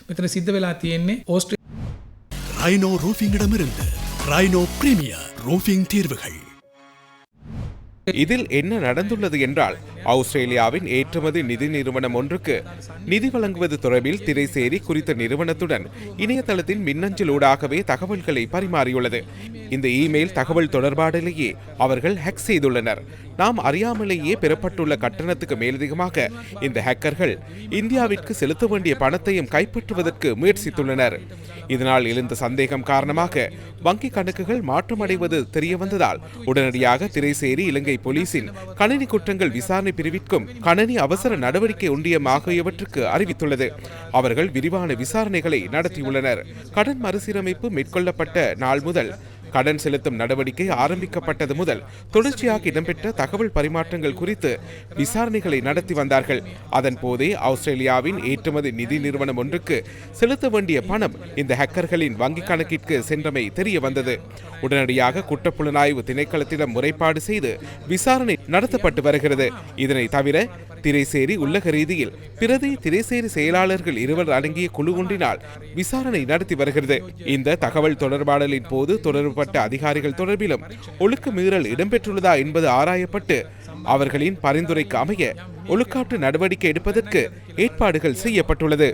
මෙතන සිද්ධ වෙලා තියෙන්නේ ரைனோ ரூஃபிங்கிடமிருந்து ரைனோ பிரீமியர் ரூஃபிங் தீர்வுகள். இதில் என்ன நடந்துள்ளது என்றால், ஆஸ்திரேலியாவின் ஏற்றுமதி நிதி நிறுவனம் ஒன்றுக்கு நிதி வழங்குவது தொடர்பில் திரைசேரி குறித்த நிறுவனத்துடன் இணையதளத்தின் மின்னஞ்சலூடாகவே தகவல்களை பரிமாறியுள்ளது. இந்த இமெயில் தகவல் தொடர்பாடலேயே அவர்கள் ஹேக் செய்துள்ளனர். நாம் அறியாமலேயே பெறப்பட்டுள்ள கட்டணத்துக்கு மேலதிகமாக இந்த ஹேக்கர்கள் இந்தியாவிற்கு செலுத்த வேண்டிய பணத்தையும் கைப்பற்றுவதற்கு முயற்சித்துள்ளனர். இதனால் எழுந்த சந்தேகம் காரணமாக வங்கி கணக்குகள் மாற்றமடைவது தெரியவந்ததால் உடனடியாக திரைசேரி இலங்கை போலீசின் கணினி குற்றங்கள் விசாரணை பிரிவிற்கும் கணினி அவசர நடவடிக்கை ஒன்றியம் ஆகியவற்றுக்கு அறிவித்துள்ளது. அவர்கள் விரிவான விசாரணைகளை நடத்தியுள்ளனர். கடன் மறுசீரமைப்பு மேற்கொள்ளப்பட்ட நாள் முதல் கடன் செலுத்தும் நடவடிக்கை ஆரம்பிக்கப்பட்டது முதல் தொடர்ச்சியாக இடம்பெற்ற தகவல் பரிமாற்றங்கள் குறித்து விசாரணைகளை நடத்தி வந்தார்கள். அதன் போதே ஆஸ்திரேலியாவின் ஏற்றுமதி நிதி நிறுவனம் ஒன்றுக்கு செலுத்த வேண்டிய பணம் இந்த ஹேக்கர்களின் வங்கிக் கணக்கிற்கு சென்றமை தெரிய வந்தது. உடனடியாக குற்றப்புலனாய்வு திணைக்களத்திடம் முறைப்பாடு செய்து விசாரணை நடத்தப்பட்டு வருகிறது. இதனை தவிர திரைசேரி உள்ளக ரீதியில் பிரதி திரைசேரி செயலாளர்கள் இருவர் அடங்கிய குழு ஒன்றினால் விசாரணை நடத்தி வருகிறது. இந்த தகவல் தொடர்பாடலின் போது தொடர்புபட்ட அதிகாரிகள் தொடர்பிலும் ஒழுக்க மீறல் இடம்பெற்றுள்ளதா என்பது ஆராயப்பட்டு அவர்களின் பரிந்துரைக்கு அமைய ஒழுக்காற்று நடவடிக்கை எடுப்பதற்கு ஏற்பாடுகள் செய்யப்பட்டுள்ளது.